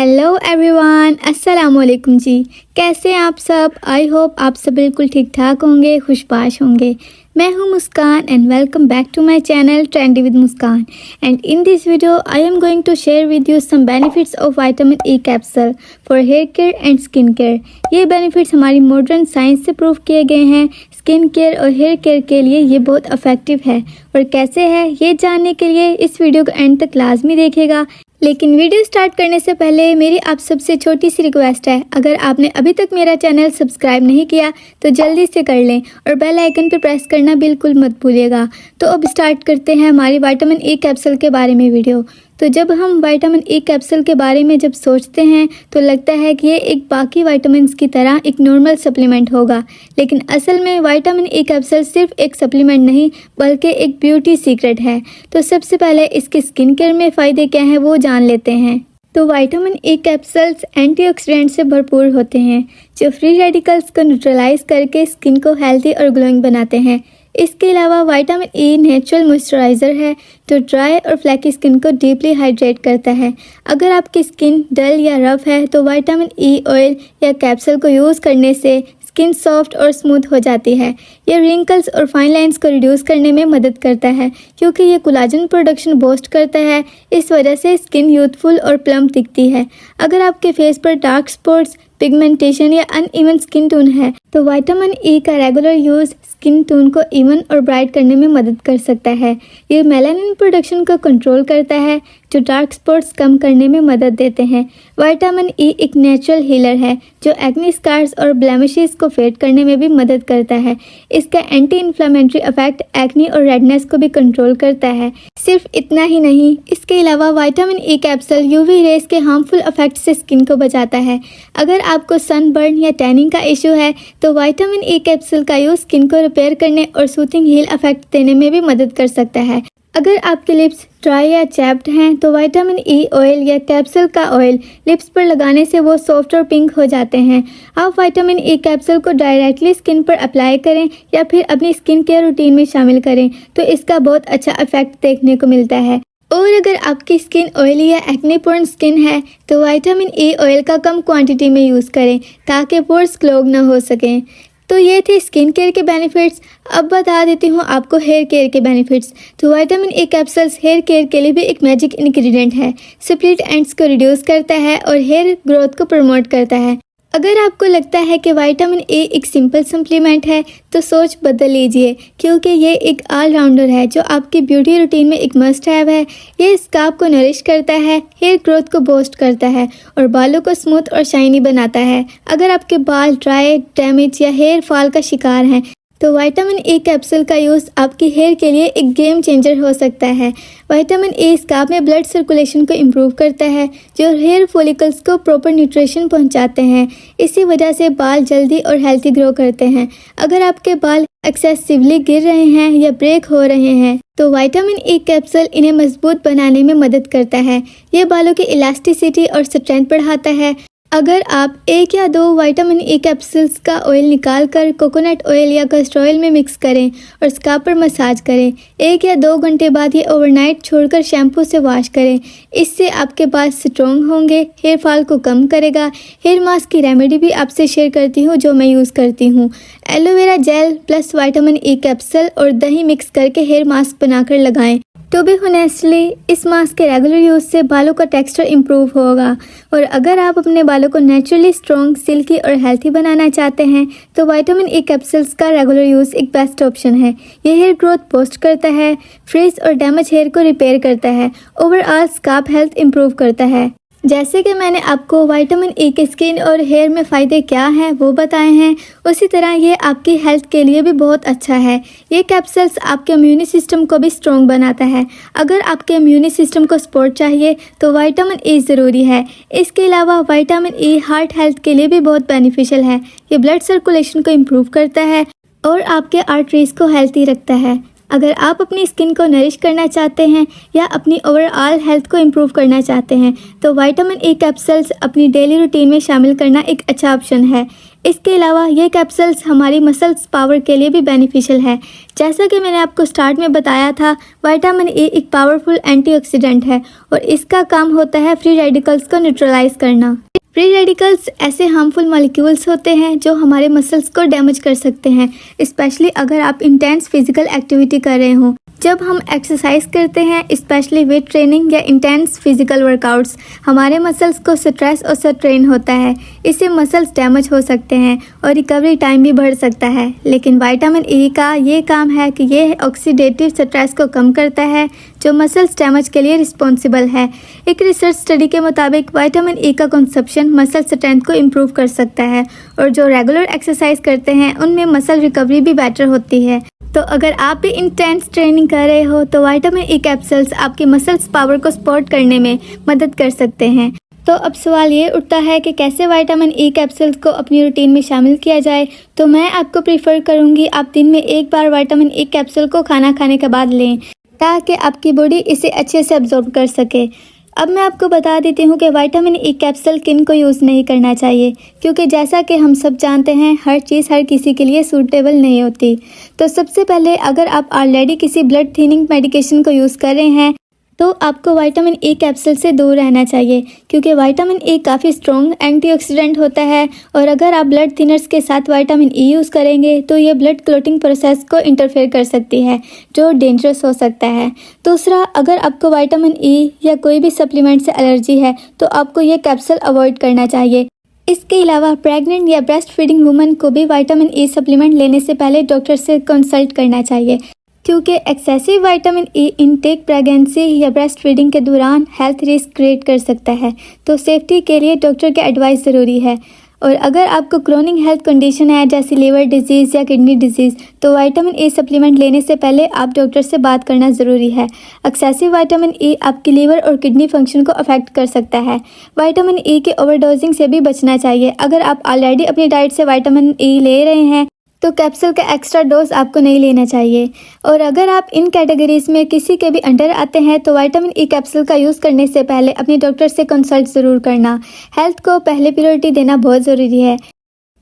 Hello everyone, अस्सलाम वालेकुम जी। कैसे हैं आप सब? आई होप आप सब बिल्कुल ठीक ठाक होंगे, खुशबाश होंगे। मैं हूं Muskan and welcome back to my channel trendy with Muskan. And in this video I am going to share with you some benefits of vitamin E capsule for hair care and skin care. ये benefits हमारी modern science से prove किए गए हैं। Skin care और hair care के लिए ये बहुत इफेक्टिव है और कैसे है ये जानने के लिए इस वीडियो को एंड तक लाजमी देखेगा। लेकिन वीडियो स्टार्ट करने से पहले मेरी आप सबसे छोटी सी रिक्वेस्ट है, अगर आपने अभी तक मेरा चैनल सब्सक्राइब नहीं किया तो जल्दी से कर लें और बेल आइकन पर प्रेस करना बिल्कुल मत भूलिएगा। तो अब स्टार्ट करते हैं हमारी विटामिन ई कैप्सूल के बारे में वीडियो। तो जब हम विटामिन ई कैप्सूल के बारे में जब सोचते हैं तो लगता है कि ये एक बाकी विटामिन्स की तरह एक नॉर्मल सप्लीमेंट होगा, लेकिन असल में विटामिन ई कैप्सूल सिर्फ एक सप्लीमेंट नहीं बल्कि एक ब्यूटी सीक्रेट है। तो सबसे पहले इसके स्किन केयर में फ़ायदे क्या हैं वो जान लेते हैं। तो विटामिन ई कैप्सूल्स एंटीऑक्सीडेंट से भरपूर होते हैं जो फ्री रेडिकल्स को न्यूट्रलाइज करके स्किन को हेल्दी और ग्लोइंग बनाते हैं। इसके अलावा विटामिन ई नेचुरल मॉइस्चराइज़र है जो ड्राई और फ्लैकी स्किन को डीपली हाइड्रेट करता है। अगर आपकी स्किन डल या रफ है तो विटामिन ई ऑयल या कैप्सूल को यूज़ करने से स्किन सॉफ्ट और स्मूथ हो जाती है। ये रिंकल्स और फाइन लाइंस को रिड्यूस करने में मदद करता है क्योंकि ये कोलाजन प्रोडक्शन बूस्ट करता है। इस वजह से स्किन यूथफुल और प्लम्प दिखती है। अगर आपके फेस पर डार्क स्पॉट्स, पिगमेंटेशन या अनइवन स्किन टोन है तो विटामिन ई का रेगुलर यूज़ स्किन टोन को इवन और ब्राइट करने में मदद कर सकता है। ये मेलानिन प्रोडक्शन को कंट्रोल करता है जो डार्क स्पॉट्स कम करने में मदद देते हैं। विटामिन ई एक नेचुरल हीलर है जो एक्ने स्कार्स और ब्लेमिशेस को फेड करने में भी मदद करता है। इसका एंटी इन्फ्लेमेटरी इफेक्ट एक्ने और रेडनेस को भी कंट्रोल करता है। सिर्फ इतना ही नहीं, इसके अलावा vitamin E capsule UV rays के हार्मफुल इफेक्ट से स्किन को बचाता है। अगर आपको सनबर्न या टैनिंग का इशू है तो विटामिन ई कैप्सूल का यूज़ स्किन को रिपेयर करने और सूथिंग हील इफेक्ट देने में भी मदद कर सकता है। अगर आपके लिप्स ड्राई या चैप्ड हैं तो विटामिन ई ऑयल या कैप्सूल का ऑयल लिप्स पर लगाने से वो सॉफ्ट और पिंक हो जाते हैं। आप विटामिन ई कैप्सूल को डायरेक्टली स्किन पर अप्लाई करें या फिर अपनी स्किन केयर रूटीन में शामिल करें तो इसका बहुत अच्छा इफेक्ट देखने को मिलता है। और अगर आपकी स्किन ऑयली या एक्ने प्रोन स्किन है तो विटामिन ई ऑयल का कम क्वांटिटी में यूज़ करें ताकि पोर्स क्लॉग ना हो सकें। तो ये थे स्किन केयर के बेनिफिट्स। अब बता देती हूँ आपको हेयर केयर के बेनिफिट्स। तो vitamin E capsules hair care के लिए भी एक मैजिक इंग्रेडिएंट है। स्प्लिट एंड्स को रिड्यूस करता है और हेयर ग्रोथ को प्रमोट करता है। अगर आपको लगता है कि विटामिन ए एक सिंपल सप्लीमेंट है तो सोच बदल लीजिए क्योंकि ये एक ऑलराउंडर है जो आपकी ब्यूटी रूटीन में एक मस्ट हैव है। ये स्काल्प को नरिश करता है, हेयर ग्रोथ को बूस्ट करता है और बालों को स्मूथ और शाइनी बनाता है। अगर आपके बाल ड्राई, डैमेज या हेयर फॉल का शिकार हैं तो विटामिन ई कैप्सूल का यूज़ आपकी हेयर के लिए एक गेम चेंजर हो सकता है। विटामिन ई स्काल्प में ब्लड सर्कुलेशन को इम्प्रूव करता है जो हेयर फॉलिकल्स को प्रॉपर न्यूट्रिशन पहुंचाते हैं। इसी वजह से बाल जल्दी और हेल्थी ग्रो करते हैं। अगर आपके बाल एक्सेसिवली गिर रहे हैं या ब्रेक हो रहे हैं तो विटामिन ई कैप्सूल इन्हें मजबूत बनाने में मदद करता है। ये बालों की इलास्टिसिटी और स्ट्रेंथ बढ़ाता है। अगर आप 1 या 2 विटामिन ई कैप्सूल्स का ऑयल निकाल कर कोकोनट ऑयल या कस्टर्ड ऑयल में मिक्स करें और स्काल्प पर मसाज करें। 1 या 2 घंटे बाद ये ओवरनाइट छोड़कर शैम्पू से वॉश करें। इससे आपके बाल स्ट्रॉन्ग होंगे, हेयर फॉल को कम करेगा। हेयर मास्क की रेमेडी भी आपसे शेयर करती हूँ जो मैं यूज़ करती हूँ। Aloe vera gel plus vitamin E capsule और दही मिक्स करके हेयर मास्क बनाकर लगाएं। टू बी ऑनेस्टली, इस मास्क के रेगुलर यूज़ से बालों का टेक्सचर इम्प्रूव होगा। और अगर आप अपने बालों को नेचुरली स्ट्रॉन्ग, सिल्की और हेल्थी बनाना चाहते हैं तो विटामिन ई कैप्सूल्स का रेगुलर यूज़ एक बेस्ट ऑप्शन है। ये हेयर ग्रोथ बूस्ट करता है, फ्रीज और डैमेज हेयर को रिपेयर करता है, ओवरऑल स्काल्प हेल्थ इम्प्रूव करता है। जैसे कि मैंने आपको विटामिन ई के स्किन और हेयर में फ़ायदे क्या हैं वो बताए हैं, उसी तरह ये आपकी हेल्थ के लिए भी बहुत अच्छा है। ये कैप्सूल्स आपके इम्यूनी सिस्टम को भी स्ट्रॉन्ग बनाता है। अगर आपके इम्यूनी सिस्टम को सपोर्ट चाहिए तो विटामिन ई ज़रूरी है। इसके अलावा विटामिन ई हार्ट हेल्थ के लिए भी बहुत बेनिफिशियल है। ये ब्लड सर्कुलेशन को इम्प्रूव करता है और आपके आर्टरीज़ को हेल्थी रखता है। अगर आप अपनी स्किन को नरिश करना चाहते हैं या अपनी ओवरऑल हेल्थ को इम्प्रूव करना चाहते हैं तो विटामिन ई कैप्सूल्स अपनी डेली रूटीन में शामिल करना एक अच्छा ऑप्शन है। इसके अलावा ये कैप्सूल्स हमारी मसल्स पावर के लिए भी बेनिफिशियल है। जैसा कि मैंने आपको स्टार्ट में बताया था, विटामिन ई एक पावरफुल एंटीऑक्सीडेंट है और इसका काम होता है फ्री रेडिकल्स को न्यूट्रलाइज करना। फ्री रेडिकल्स ऐसे हार्मफुल मॉलिक्यूल्स होते हैं जो हमारे मसल्स को डैमेज कर सकते हैं, स्पेशली अगर आप इंटेंस फिजिकल एक्टिविटी कर रहे हों। जब हम एक्सरसाइज करते हैं, स्पेशली वेट ट्रेनिंग या इंटेंस फिजिकल वर्कआउट्स, हमारे मसल्स को स्ट्रेस और स्ट्रेन होता है। इससे मसल्स डैमेज हो सकते हैं और रिकवरी टाइम भी बढ़ सकता है। लेकिन विटामिन ई का ये काम है कि ये ऑक्सीडेटिव स्ट्रेस को कम करता है जो मसल्स डैमेज के लिए रिस्पॉन्सिबल है। एक रिसर्च स्टडी के मुताबिक विटामिन ई का कंजप्शन मसल स्ट्रेंथ को इम्प्रूव कर सकता है और जो रेगुलर एक्सरसाइज करते हैं उनमें मसल रिकवरी भी बेटर होती है। तो अगर आप भी इंटेंस ट्रेनिंग कर रहे हो तो विटामिन ई कैप्सूल्स आपकी मसल्स पावर को सपोर्ट करने में मदद कर सकते हैं। तो अब सवाल ये उठता है कि कैसे विटामिन ई कैप्सूल्स को अपनी रूटीन में शामिल किया जाए। तो मैं आपको प्रीफर करूँगी आप दिन में एक बार विटामिन ई कैप्सूल को खाना खाने के बाद लें ताकि आपकी बॉडी इसे अच्छे से अब्जॉर्ब कर सके। अब मैं आपको बता देती हूँ कि विटामिन ई कैप्सूल किन को यूज़ नहीं करना चाहिए, क्योंकि जैसा कि हम सब जानते हैं हर चीज़ हर किसी के लिए सूटेबल नहीं होती। तो सबसे पहले अगर आप ऑलरेडी किसी ब्लड थिनिंग मेडिकेशन को यूज़ कर रहे हैं तो आपको विटामिन ई कैप्सूल से दूर रहना चाहिए, क्योंकि विटामिन ई काफ़ी स्ट्रॉन्ग एंटीऑक्सीडेंट होता है और अगर आप ब्लड थिनर्स के साथ विटामिन ई यूज़ करेंगे तो ये ब्लड क्लॉटिंग प्रोसेस को इंटरफेयर कर सकती है जो डेंजरस हो सकता है। दूसरा, अगर आपको विटामिन ई या कोई भी सप्लीमेंट से एलर्जी है तो आपको ये कैप्सूल अवॉइड करना चाहिए। इसके अलावा प्रेग्नेंट या ब्रेस्ट फीडिंग वुमन को भी विटामिन ई सप्लीमेंट लेने से पहले डॉक्टर से कंसल्ट करना चाहिए, क्योंकि excessive vitamin E intake pregnancy या ब्रेस्ट फीडिंग के दौरान हेल्थ रिस्क क्रिएट कर सकता है। तो सेफ्टी के लिए डॉक्टर की एडवाइस ज़रूरी है। और अगर आपको क्रोनिक हेल्थ कंडीशन है जैसे लीवर डिजीज़ या किडनी डिजीज़ तो विटामिन ई सप्लीमेंट लेने से पहले आप डॉक्टर से बात करना ज़रूरी है। एक्सेसिव विटामिन ई आपकी लीवर और किडनी फंक्शन को अफेक्ट कर सकता है। विटामिन ई के ओवरडोजिंग से भी बचना चाहिए। अगर आप ऑलरेडी अपनी डाइट से विटामिन ई ले रहे हैं तो कैप्सूल का एक्स्ट्रा डोज आपको नहीं लेना चाहिए। और अगर आप इन कैटेगरीज में किसी के भी अंडर आते हैं तो विटामिन ई कैप्सूल का यूज़ करने से पहले अपने डॉक्टर से कंसल्ट ज़रूर करना। हेल्थ को पहले प्रायोरिटी देना बहुत ज़रूरी है।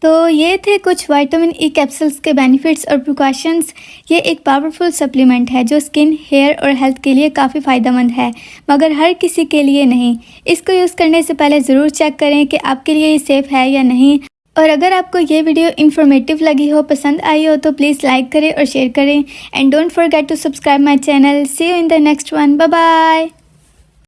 तो ये थे कुछ विटामिन ई कैप्सूल्स के बेनिफिट्स और प्रिकॉशंस। ये एक पावरफुल सप्लीमेंट है जो स्किन, हेयर और हेल्थ के लिए काफ़ी फ़ायदेमंद है, मगर हर किसी के लिए नहीं। इसको यूज़ करने से पहले ज़रूर चेक करें कि आपके लिए ये सेफ़ है या नहीं। और अगर आपको ये वीडियो इन्फॉर्मेटिव लगी हो, पसंद आई हो तो प्लीज़ लाइक करें और शेयर करें and don't forget to subscribe my channel. See you in the next one. Bye bye.